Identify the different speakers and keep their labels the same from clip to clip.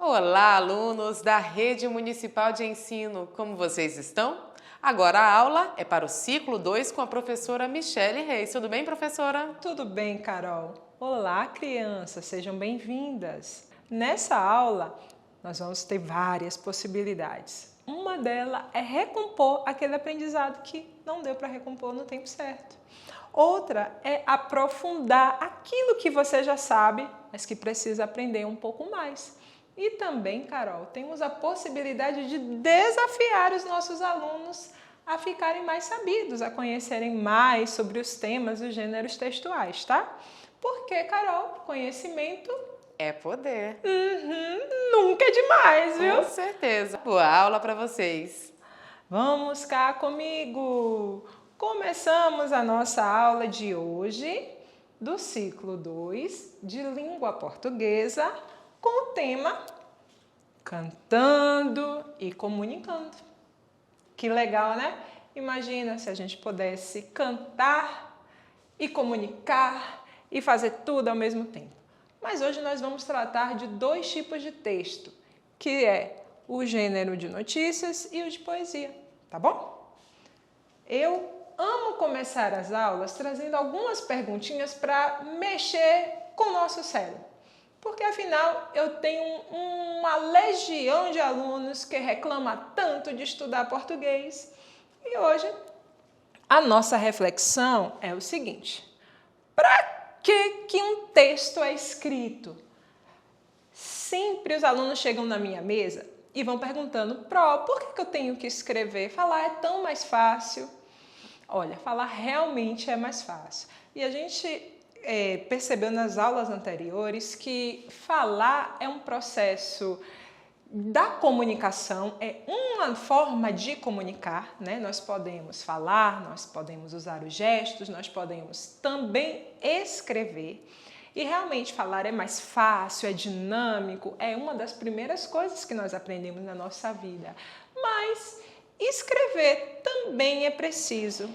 Speaker 1: Olá, alunos da Rede Municipal de Ensino, como vocês estão? Agora a aula é para o ciclo 2 com a professora Michele Reis. Tudo bem, professora?
Speaker 2: Tudo bem, Carol? Olá, crianças, sejam bem-vindas. Nessa aula, nós vamos ter várias possibilidades. Uma delas é recompor aquele aprendizado que não deu para recompor no tempo certo. Outra é aprofundar aquilo que você já sabe, mas que precisa aprender um pouco mais. E também, Carol, temos a possibilidade de desafiar os nossos alunos a ficarem mais sabidos, a conhecerem mais sobre os temas e os gêneros textuais, tá? Porque, Carol, conhecimento
Speaker 1: É poder.
Speaker 2: nunca é demais, viu?
Speaker 1: Com certeza. Boa aula para vocês.
Speaker 2: Vamos cá comigo! Começamos a nossa aula de hoje do ciclo 2 de língua portuguesa com o tema Cantando e Comunicando. Que legal, né? Imagina se a gente pudesse cantar e comunicar e fazer tudo ao mesmo tempo. Mas hoje nós vamos tratar de dois tipos de texto, que é o gênero de notícias e o de poesia, tá bom? Eu amo começar as aulas trazendo algumas perguntinhas para mexer com o nosso cérebro. Porque, afinal, eu tenho uma legião de alunos que reclama tanto de estudar português. E hoje, a nossa reflexão é o seguinte: para que um texto é escrito? Sempre os alunos chegam na minha mesa e vão perguntando: por que eu tenho que escrever? Falar é tão mais fácil. Olha, falar realmente é mais fácil. E a gente percebeu nas aulas anteriores que falar é um processo da comunicação, é uma forma de comunicar, né? Nós podemos falar, nós podemos usar os gestos, nós podemos também escrever. E realmente falar é mais fácil, é dinâmico, é uma das primeiras coisas que nós aprendemos na nossa vida. Mas escrever também é preciso.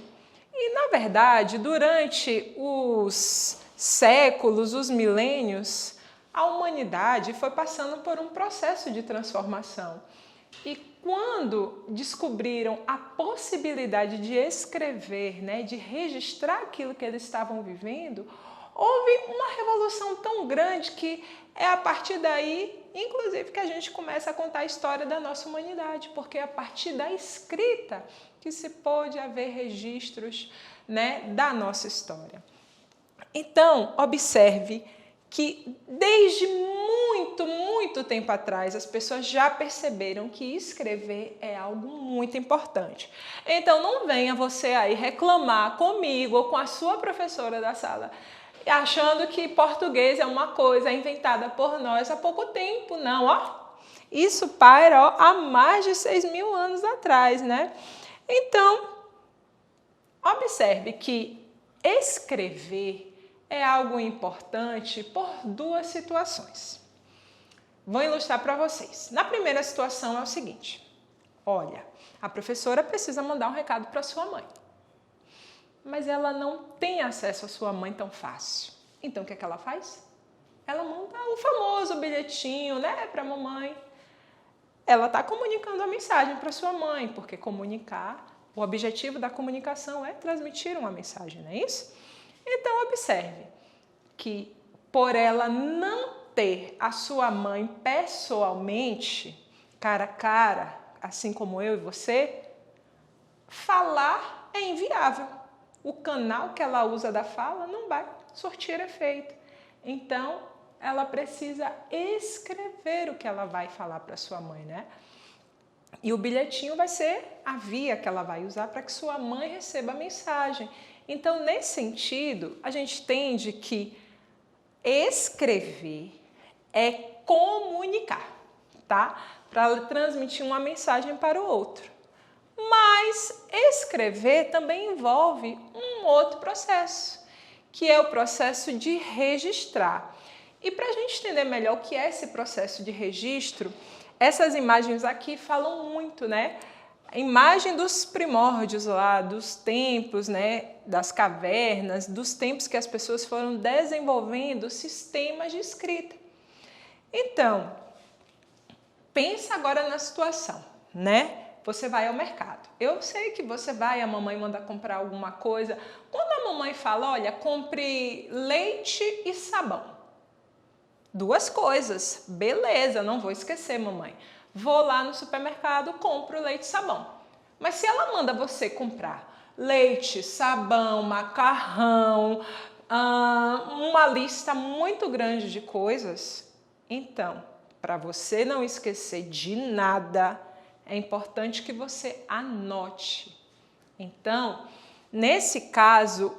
Speaker 2: E, na verdade, durante os séculos, os milênios, a humanidade foi passando por um processo de transformação. E quando descobriram a possibilidade de escrever, né, de registrar aquilo que eles estavam vivendo, houve uma revolução tão grande que é a partir daí, inclusive, que a gente começa a contar a história da nossa humanidade, porque é a partir da escrita que se pôde haver registros, né, da nossa história. Então, observe que desde muito tempo atrás as pessoas já perceberam que escrever é algo muito importante. Então, não venha você aí reclamar comigo ou com a sua professora da sala, achando que português é uma coisa inventada por nós há pouco tempo. Não, ó. Isso paira há mais de 6.000 anos atrás, né? Então, observe que escrever é algo importante por duas situações. Vou ilustrar para vocês. Na primeira situação é o seguinte: olha, a professora precisa mandar um recado para sua mãe, mas ela não tem acesso à sua mãe tão fácil. Então, o que ela faz? Ela manda o famoso bilhetinho, né, para a mamãe. Ela está comunicando a mensagem para sua mãe, porque comunicar, o objetivo da comunicação é transmitir uma mensagem, não é isso? Então, observe que por ela não ter a sua mãe pessoalmente, cara a cara, assim como eu e você, falar é inviável. O canal que ela usa da fala não vai surtir efeito. Então, ela precisa escrever o que ela vai falar para sua mãe, né? E o bilhetinho vai ser a via que ela vai usar para que sua mãe receba a mensagem. Então, nesse sentido, a gente entende que escrever é comunicar, tá? Para transmitir uma mensagem para o outro. Mas escrever também envolve um outro processo, que é o processo de registrar. E para a gente entender melhor o que é esse processo de registro, essas imagens aqui falam muito, né? A imagem dos primórdios lá, dos tempos, né? Das cavernas, dos tempos que as pessoas foram desenvolvendo sistemas de escrita. Então, pensa agora na situação, né? Você vai ao mercado. Eu sei que você vai, a mamãe manda comprar alguma coisa. Quando a mamãe fala, olha, compre leite e sabão. 2 coisas. Beleza, não vou esquecer, mamãe. Vou lá no supermercado, compro leite e sabão. Mas se ela manda você comprar leite, sabão, macarrão, uma lista muito grande de coisas, então, para você não esquecer de nada, é importante que você anote. Então, nesse caso,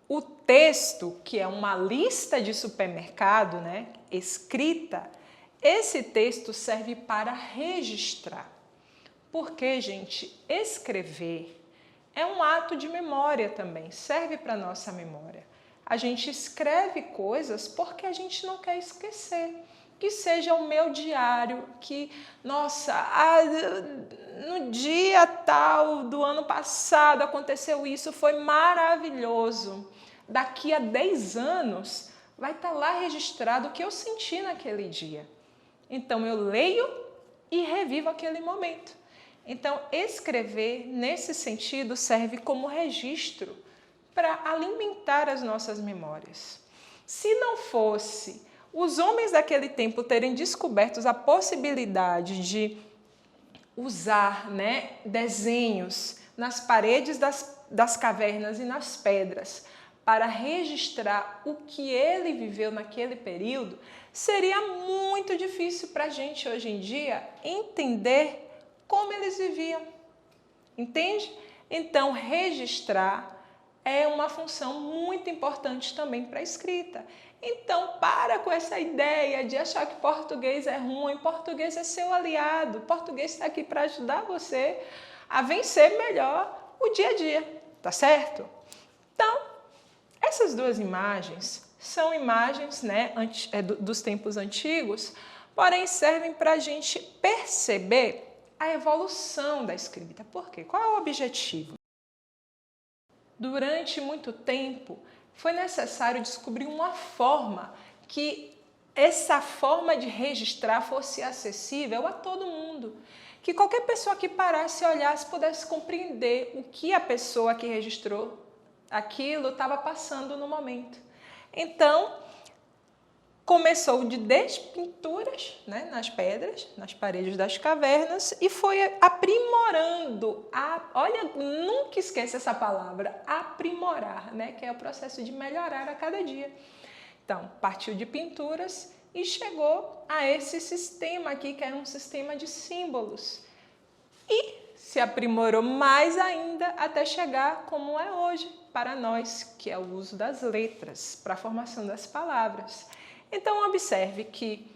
Speaker 2: o texto, que é uma lista de supermercado, né, escrita, esse texto serve para registrar. Porque, gente, escrever é um ato de memória também, serve para a nossa memória. A gente escreve coisas porque a gente não quer esquecer. Que seja o meu diário, que, nossa, no dia tal do ano passado aconteceu isso, foi maravilhoso. Daqui a 10 anos vai estar lá registrado o que eu senti naquele dia. Então eu leio e revivo aquele momento. Então escrever nesse sentido serve como registro para alimentar as nossas memórias. Se não fosse os homens daquele tempo terem descoberto a possibilidade de usar, né, desenhos nas paredes das cavernas e nas pedras para registrar o que ele viveu naquele período, seria muito difícil para a gente hoje em dia entender como eles viviam. Entende? Então, registrar é uma função muito importante também para a escrita. Então, para com essa ideia de achar que português é ruim. Português é seu aliado. Português está aqui para ajudar você a vencer melhor o dia a dia, tá certo? Então, essas 2 imagens são imagens, né, dos tempos antigos, porém servem para a gente perceber a evolução da escrita. Por quê? Qual é o objetivo? Durante muito tempo, foi necessário descobrir uma forma que essa forma de registrar fosse acessível a todo mundo. Que qualquer pessoa que parasse e olhasse pudesse compreender o que a pessoa que registrou aquilo estava passando no momento. Então, começou de despinturas, né, nas pedras, nas paredes das cavernas e foi aprimorando. Olha, nunca esqueça essa palavra, aprimorar, né, que é o processo de melhorar a cada dia. Então, partiu de pinturas e chegou a esse sistema aqui, que era um sistema de símbolos. E se aprimorou mais ainda até chegar como é hoje para nós, que é o uso das letras para a formação das palavras. Então, observe que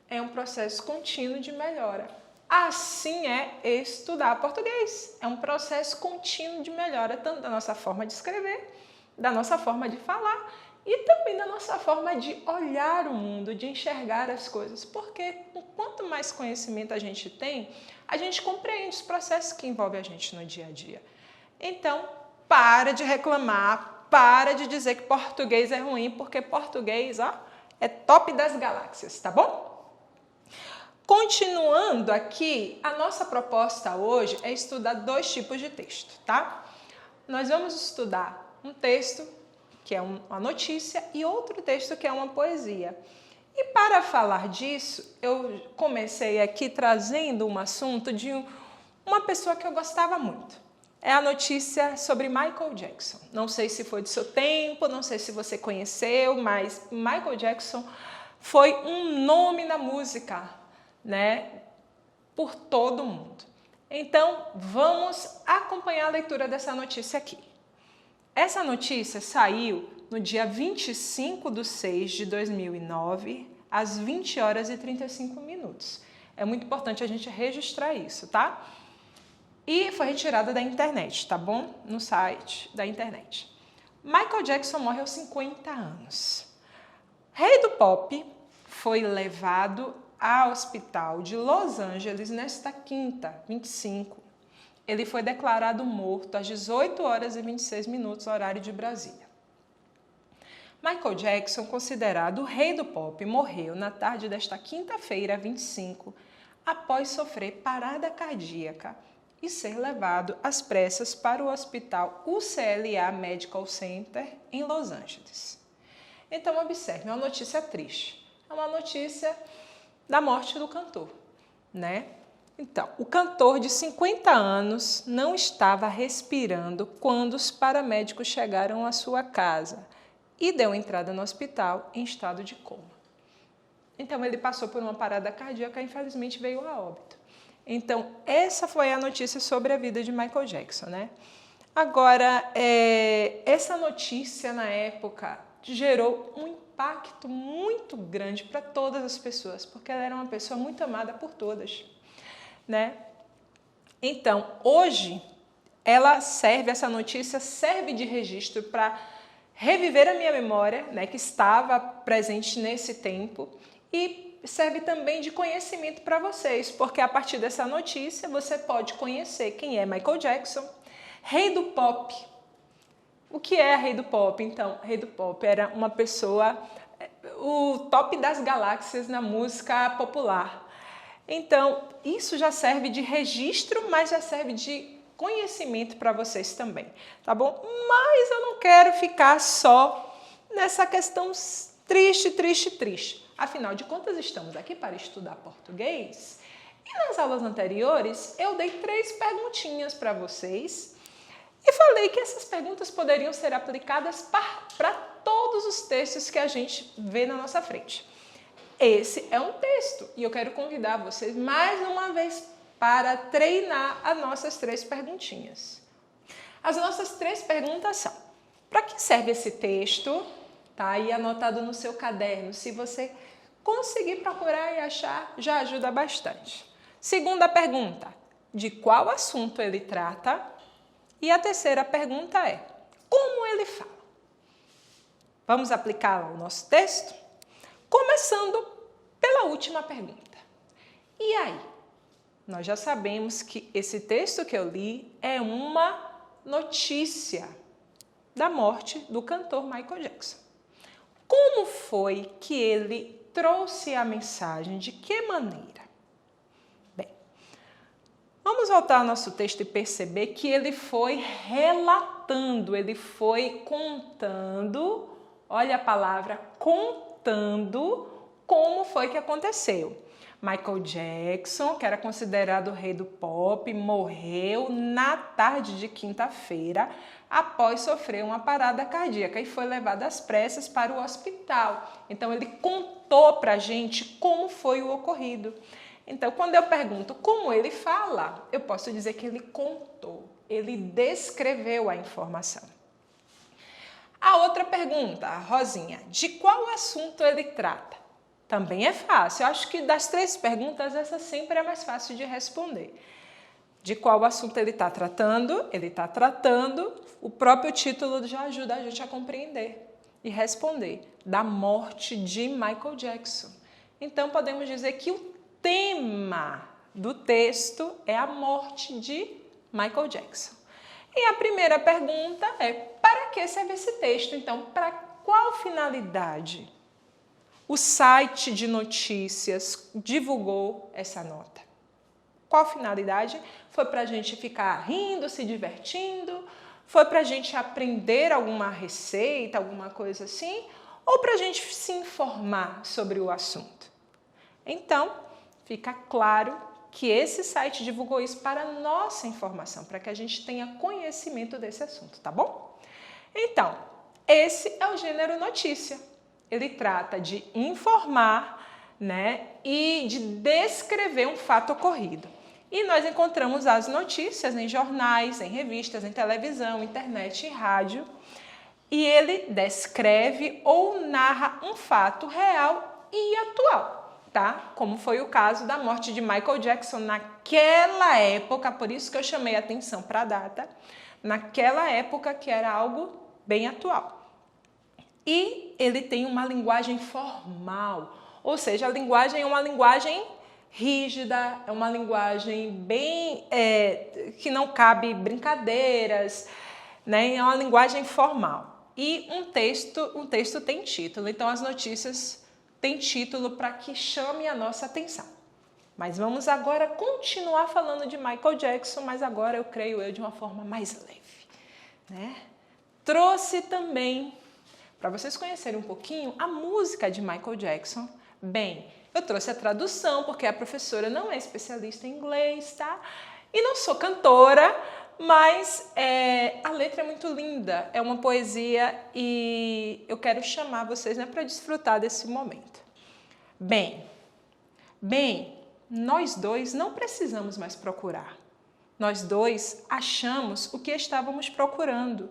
Speaker 2: é um processo contínuo de melhora. Assim é estudar português. É um processo contínuo de melhora, tanto da nossa forma de escrever, da nossa forma de falar e também da nossa forma de olhar o mundo, de enxergar as coisas. Porque quanto mais conhecimento a gente tem, a gente compreende os processos que envolvem a gente no dia a dia. Então, para de reclamar, para de dizer que português é ruim, porque português, é top das galáxias, tá bom? Continuando aqui, a nossa proposta hoje é estudar 2 tipos de texto, tá? Nós vamos estudar um texto que é uma notícia e outro texto que é uma poesia. E para falar disso, eu comecei aqui trazendo um assunto de uma pessoa que eu gostava muito. É a notícia sobre Michael Jackson. Não sei se foi do seu tempo, não sei se você conheceu, mas Michael Jackson foi um nome na música, né, por todo mundo. Então, vamos acompanhar a leitura dessa notícia aqui. Essa notícia saiu no dia 25/6/2009, às 20h35. É muito importante a gente registrar isso, tá? E foi retirada da internet, tá bom? No site da internet. Michael Jackson morre aos 50 anos. Rei do pop foi levado ao hospital de Los Angeles nesta quinta, 25. Ele foi declarado morto às 18h26, horário de Brasília. Michael Jackson, considerado o rei do pop, morreu na tarde desta quinta-feira, 25, após sofrer parada cardíaca e ser levado às pressas para o hospital UCLA Medical Center em Los Angeles. Então, observe, é uma notícia triste. É uma notícia da morte do cantor, né? Então, o cantor de 50 anos não estava respirando quando os paramédicos chegaram à sua casa e deu entrada no hospital em estado de coma. Então, ele passou por uma parada cardíaca e, infelizmente, veio a óbito. Então, essa foi a notícia sobre a vida de Michael Jackson, né? Agora, essa notícia, na época, gerou um impacto muito grande para todas as pessoas, porque ela era uma pessoa muito amada por todas, né? Então, hoje, essa notícia serve de registro para reviver a minha memória, né, que estava presente nesse tempo, e serve também de conhecimento para vocês, porque a partir dessa notícia você pode conhecer quem é Michael Jackson, rei do pop. O que é rei do pop? Então, rei do pop era uma pessoa, o top das galáxias na música popular. Então, isso já serve de registro, mas já serve de conhecimento para vocês também, tá bom? Mas eu não quero ficar só nessa questão triste. Afinal de contas, estamos aqui para estudar português. E nas aulas anteriores, eu dei 3 perguntinhas para vocês e falei que essas perguntas poderiam ser aplicadas para todos os textos que a gente vê na nossa frente. Esse é um texto e eu quero convidar vocês mais uma vez para treinar as nossas 3 perguntinhas. As nossas 3 perguntas são: para que serve esse texto? Tá aí anotado no seu caderno. Se você conseguir procurar e achar, já ajuda bastante. Segunda pergunta: de qual assunto ele trata? E a terceira pergunta é: como ele fala? Vamos aplicar o nosso texto? Começando pela última pergunta. E aí? Nós já sabemos que esse texto que eu li é uma notícia da morte do cantor Michael Jackson. Como foi que ele trouxe a mensagem? De que maneira? Bem, vamos voltar ao nosso texto e perceber que ele foi relatando, ele foi contando, olha a palavra, contando como foi que aconteceu. Michael Jackson, que era considerado o rei do pop, morreu na tarde de quinta-feira após sofrer uma parada cardíaca e foi levado às pressas para o hospital. Então, ele contou para a gente como foi o ocorrido. Então, quando eu pergunto como ele fala, eu posso dizer que ele contou, ele descreveu a informação. A outra pergunta, Rosinha, de qual assunto ele trata? Também é fácil. Eu acho que das 3 perguntas, essa sempre é mais fácil de responder. De qual assunto ele está tratando? Ele está tratando, o próprio título já ajuda a gente a compreender e responder, da morte de Michael Jackson. Então, podemos dizer que o tema do texto é a morte de Michael Jackson. E a primeira pergunta é: para que serve esse texto? Então, para qual finalidade o site de notícias divulgou essa nota? Qual finalidade? Foi para a gente ficar rindo, se divertindo? Foi para a gente aprender alguma receita, alguma coisa assim? Ou para a gente se informar sobre o assunto? Então, fica claro que esse site divulgou isso para nossa informação, para que a gente tenha conhecimento desse assunto, tá bom? Então, esse é o gênero notícia. Ele trata de informar, né, e de descrever um fato ocorrido. E nós encontramos as notícias em jornais, em revistas, em televisão, internet e rádio. E ele descreve ou narra um fato real e atual, tá? Como foi o caso da morte de Michael Jackson naquela época, por isso que eu chamei a atenção para a data, naquela época que era algo bem atual. E ele tem uma linguagem formal, ou seja, a linguagem é uma linguagem rígida, é uma linguagem bem que não cabe brincadeiras, né? É uma linguagem formal. E um texto tem título, então as notícias têm título para que chame a nossa atenção. Mas vamos agora continuar falando de Michael Jackson, mas agora eu creio eu de uma forma mais leve, né? Trouxe também, para vocês conhecerem um pouquinho, a música de Michael Jackson. Bem, eu trouxe a tradução, porque a professora não é especialista em inglês, tá? E não sou cantora, mas a letra é muito linda, é uma poesia e eu quero chamar vocês, né, para desfrutar desse momento. Bem, nós dois não precisamos mais procurar. Nós dois achamos o que estávamos procurando.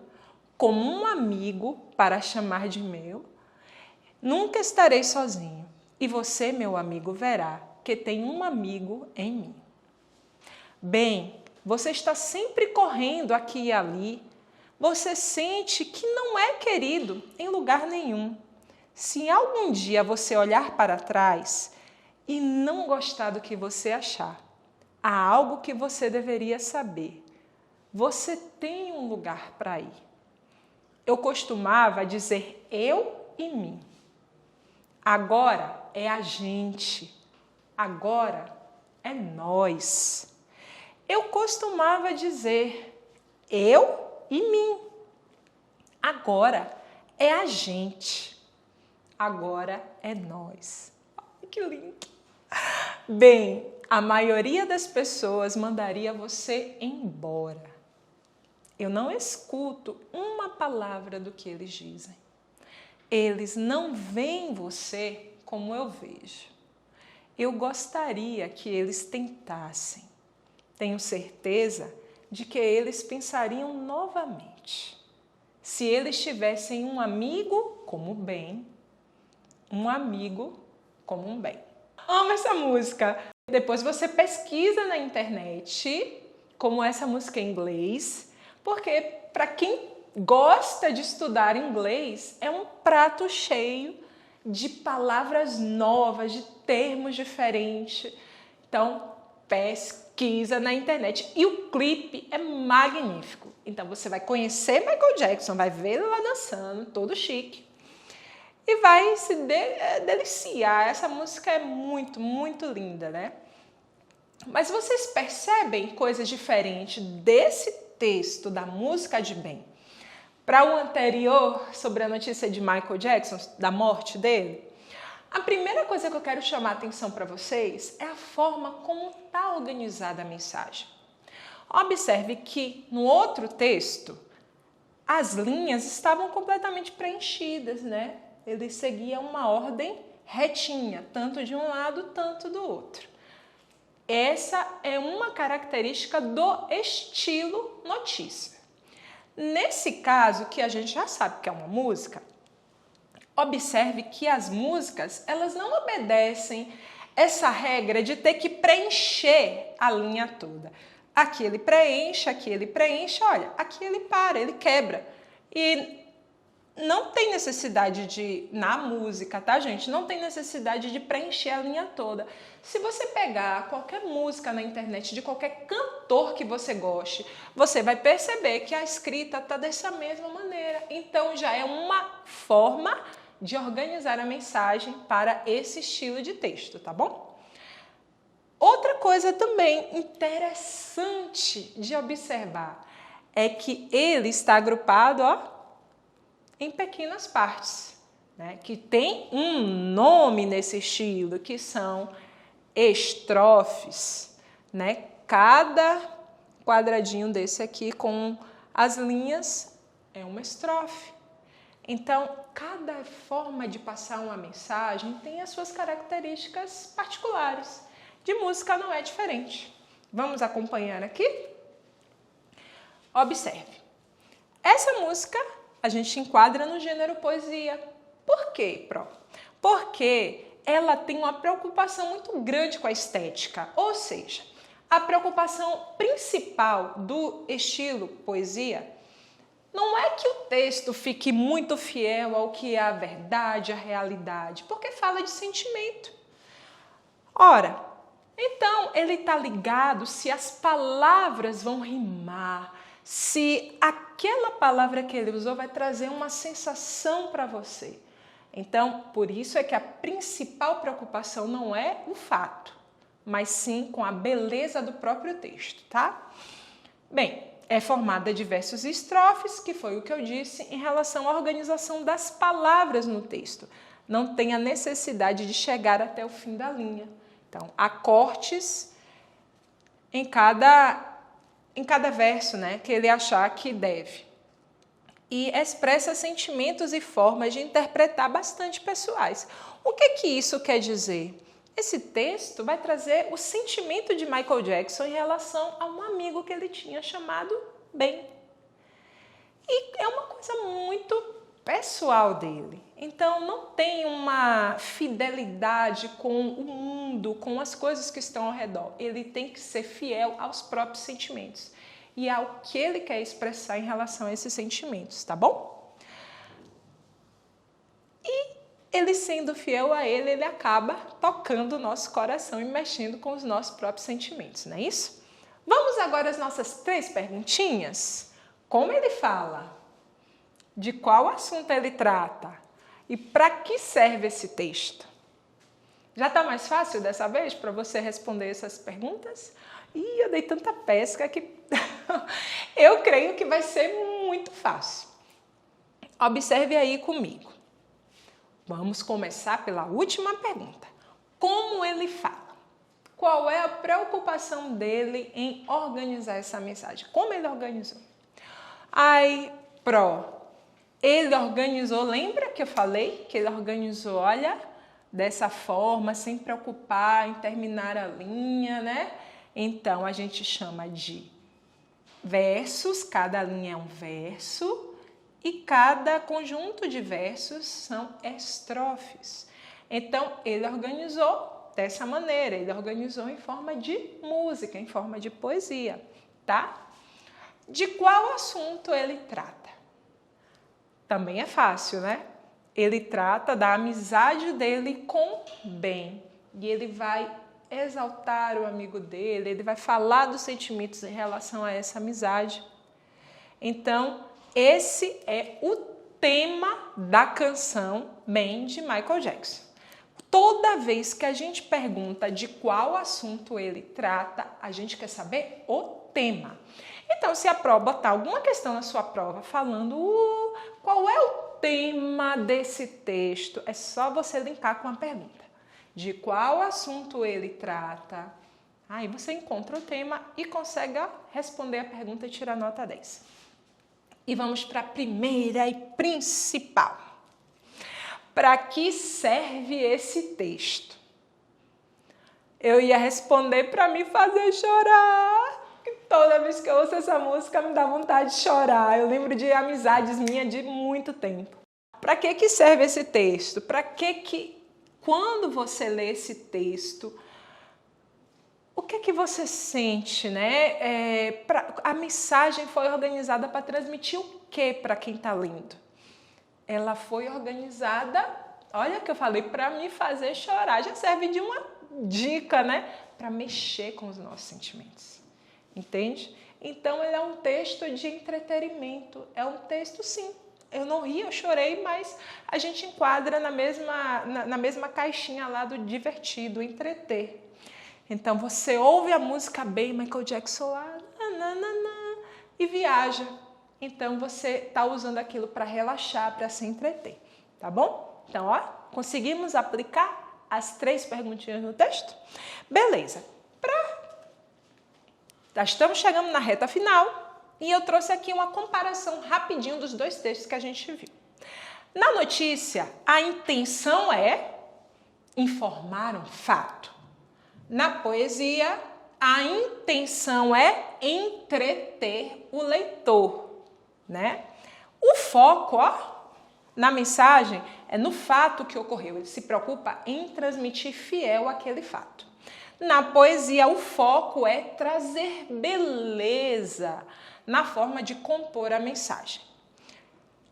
Speaker 2: Como um amigo para chamar de meu, nunca estarei sozinho. E você, meu amigo, verá que tem um amigo em mim. Bem, você está sempre correndo aqui e ali. Você sente que não é querido em lugar nenhum. Se algum dia você olhar para trás e não gostar do que você achar, há algo que você deveria saber. Você tem um lugar para ir. Eu costumava dizer eu e mim. Agora é a gente. Agora é nós. Eu costumava dizer eu e mim. Agora é a gente. Agora é nós. Ai, que lindo! Bem, a maioria das pessoas mandaria você embora. Eu não escuto uma palavra do que eles dizem. Eles não veem você como eu vejo. Eu gostaria que eles tentassem. Tenho certeza de que eles pensariam novamente. Se eles tivessem um amigo como bem, um amigo como um bem. Amo essa música. Depois você pesquisa na internet como essa música em inglês, porque para quem gosta de estudar inglês, é um prato cheio de palavras novas, de termos diferentes. Então, pesquisa na internet. E o clipe é magnífico. Então, você vai conhecer Michael Jackson, vai ver ele lá dançando, todo chique. E vai se deliciar. Essa música é muito, muito linda, né? Mas vocês percebem coisas diferentes desse texto da música de bem para o anterior sobre a notícia de Michael Jackson, da morte dele? A primeira coisa que eu quero chamar a atenção para vocês é a forma como está organizada a mensagem. Observe que no outro texto as linhas estavam completamente preenchidas, né? Ele seguia uma ordem retinha, tanto de um lado, tanto do outro. Essa é uma característica do estilo notícia. Nesse caso, que a gente já sabe que é uma música, observe que as músicas, elas não obedecem essa regra de ter que preencher a linha toda. Aqui ele preenche, olha, aqui ele para, ele quebra. E não tem necessidade de, na música, tá, gente? Não tem necessidade de preencher a linha toda. Se você pegar qualquer música na internet de qualquer cantor que você goste, você vai perceber que a escrita tá dessa mesma maneira. Então, já é uma forma de organizar a mensagem para esse estilo de texto, tá bom? Outra coisa também interessante de observar é que ele está agrupado, ó, em pequenas partes, né? Que tem um nome nesse estilo, que são estrofes, né? Cada quadradinho desse aqui com as linhas é uma estrofe. Então, cada forma de passar uma mensagem tem as suas características particulares. De música não é diferente. Vamos acompanhar aqui? Observe. Essa música a gente enquadra no gênero poesia. Por quê, Pro? Porque ela tem uma preocupação muito grande com a estética. Ou seja, a preocupação principal do estilo poesia não é que o texto fique muito fiel ao que é a verdade, a realidade, porque fala de sentimento. Ora, então ele está ligado se as palavras vão rimar, se aquela palavra que ele usou vai trazer uma sensação para você. Então, por isso é que a principal preocupação não é o fato, mas sim com a beleza do próprio texto, tá? Bem, é formada de versos e estrofes, que foi o que eu disse em relação à organização das palavras no texto. Não tem a necessidade de chegar até o fim da linha. Então, há cortes em cada verso, né, que ele achar que deve. E expressa sentimentos e formas de interpretar bastante pessoais. O que isso quer dizer? Esse texto vai trazer o sentimento de Michael Jackson em relação a um amigo que ele tinha chamado Ben. E é uma coisa muito pessoal dele. Então, não tem uma fidelidade com o mundo, com as coisas que estão ao redor. Ele tem que ser fiel aos próprios sentimentos e ao que ele quer expressar em relação a esses sentimentos, tá bom? E ele sendo fiel a ele, ele acaba tocando o nosso coração e mexendo com os nossos próprios sentimentos, não é isso? Vamos agora às nossas 3 perguntinhas? Como ele fala? De qual assunto ele trata? E para que serve esse texto? Já está mais fácil dessa vez para você responder essas perguntas? Ih, eu dei tanta pesca que eu creio que vai ser muito fácil. Observe aí comigo. Vamos começar pela última pergunta. Como ele fala? Qual é a preocupação dele em organizar essa mensagem? Como ele organizou? Ele organizou, lembra que eu falei que ele organizou, olha, dessa forma, sem preocupar em terminar a linha, né? Então, a gente chama de versos, cada linha é um verso e cada conjunto de versos são estrofes. Então, ele organizou dessa maneira, ele organizou em forma de música, em forma de poesia, tá? De qual assunto ele trata? Também é fácil, né? Ele trata da amizade dele com Ben. E ele vai exaltar o amigo dele, ele vai falar dos sentimentos em relação a essa amizade. Então, esse é o tema da canção Ben, de Michael Jackson. Toda vez que a gente pergunta de qual assunto ele trata, a gente quer saber o tema. Então, se a prova botar alguma questão na sua prova falando qual é o tema desse texto, é só você linkar com a pergunta. De qual assunto ele trata? Aí você encontra o tema e consegue responder a pergunta e tirar nota 10. E vamos para a primeira e principal. Para que serve esse texto? Eu ia responder para me fazer chorar. Toda vez que eu ouço essa música me dá vontade de chorar. Eu lembro de amizades minhas de muito tempo. Para que serve esse texto? Para que quando você lê esse texto, o que você sente, né? A mensagem foi organizada para transmitir o que para quem está lendo? Ela foi organizada, olha que eu falei, para me fazer chorar. Já serve de uma dica, né? Para mexer com os nossos sentimentos. Entende? Então, ele é um texto de entretenimento. É um texto, sim. Eu não ri, eu chorei, mas a gente enquadra na mesma caixinha lá do divertido, entreter. Então, você ouve a música bem, Michael Jackson lá, e viaja. Então, você está usando aquilo para relaxar, para se entreter. Tá bom? Então, ó, conseguimos aplicar as 3 perguntinhas no texto? Beleza. Já estamos chegando na reta final e eu trouxe aqui uma comparação rapidinho dos 2 textos que a gente viu. Na notícia, a intenção é informar um fato. Na poesia, a intenção é entreter o leitor, né? O foco, na mensagem é no fato que ocorreu. Ele se preocupa em transmitir fiel aquele fato. Na poesia, o foco é trazer beleza na forma de compor a mensagem.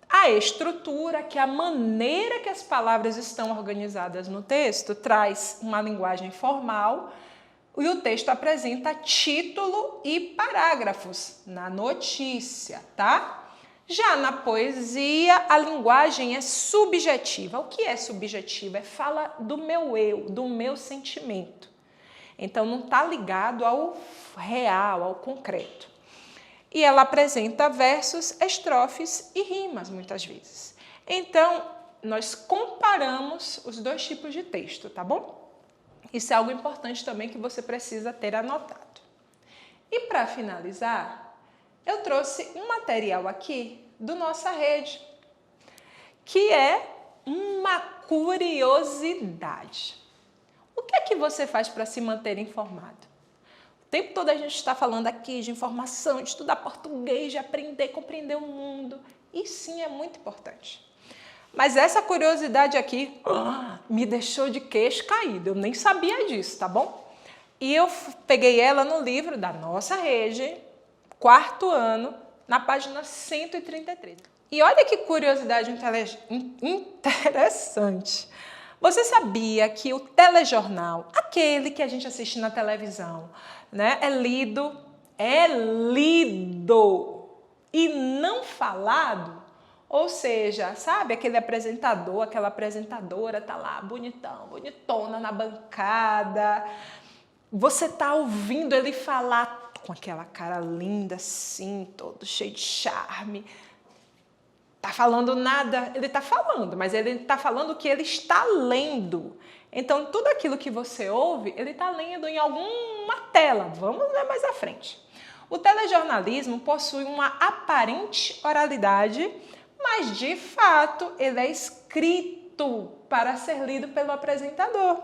Speaker 2: A estrutura, que é a maneira que as palavras estão organizadas no texto, traz uma linguagem formal e o texto apresenta título e parágrafos na notícia, tá? Já na poesia, a linguagem é subjetiva. O que é subjetiva? Fala do meu eu, do meu sentimento. Então não está ligado ao real, ao concreto. E ela apresenta versos, estrofes e rimas, muitas vezes. Então, nós comparamos os dois tipos de texto, tá bom? Isso é algo importante também que você precisa ter anotado. E para finalizar, eu trouxe um material aqui do Nossa Rede, que é uma curiosidade. O que é que você faz para se manter informado? O tempo todo a gente está falando aqui de informação, de estudar português, de aprender, compreender o mundo. E sim, é muito importante. Mas essa curiosidade aqui me deixou de queixo caído. Eu nem sabia disso, tá bom? E eu peguei ela no livro da Nossa Rede, 4º ano, na página 133. E olha que curiosidade interessante. Você sabia que o telejornal, aquele que a gente assiste na televisão, né, é lido e não falado? Ou seja, sabe, aquele apresentador, aquela apresentadora tá lá bonitão, bonitona na bancada. Você tá ouvindo ele falar com aquela cara linda assim, todo cheio de charme. Tá falando nada, ele tá falando, mas ele tá falando o que ele está lendo. Então, tudo aquilo que você ouve, ele tá lendo em alguma tela. Vamos ver mais à frente. O telejornalismo possui uma aparente oralidade, mas, de fato, ele é escrito para ser lido pelo apresentador.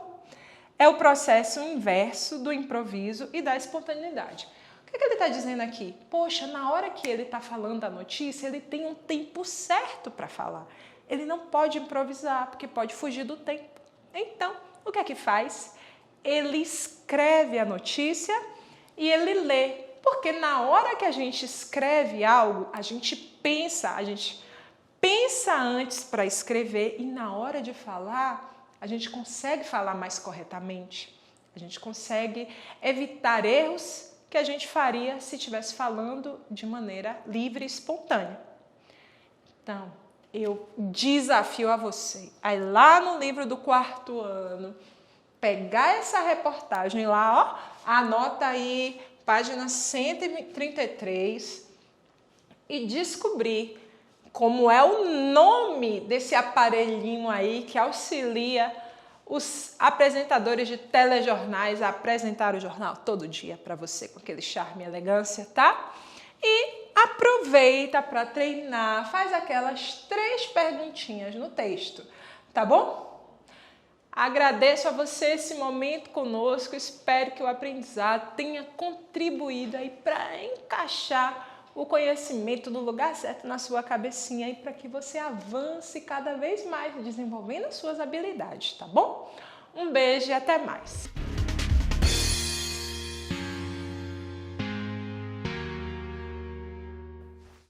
Speaker 2: É o processo inverso do improviso e da espontaneidade. O que ele está dizendo aqui? Poxa, na hora que ele está falando a notícia, ele tem um tempo certo para falar. Ele não pode improvisar, porque pode fugir do tempo. Então, o que é que faz? Ele escreve a notícia e ele lê. Porque na hora que a gente escreve algo, a gente pensa antes para escrever e na hora de falar, a gente consegue falar mais corretamente. A gente consegue evitar erros que a gente faria se estivesse falando de maneira livre e espontânea. Então, eu desafio a você a ir lá no livro do 4º ano, pegar essa reportagem lá, ó, anota aí, página 133, e descobrir como é o nome desse aparelhinho aí que auxilia os apresentadores de telejornais a apresentar o jornal todo dia para você com aquele charme e elegância, tá? E aproveita para treinar, faz aquelas 3 perguntinhas no texto, tá bom? Agradeço a você esse momento conosco, espero que o aprendizado tenha contribuído aí para encaixar o conhecimento no lugar certo na sua cabecinha aí para que você avance cada vez mais desenvolvendo as suas habilidades, tá bom? Um beijo e até mais!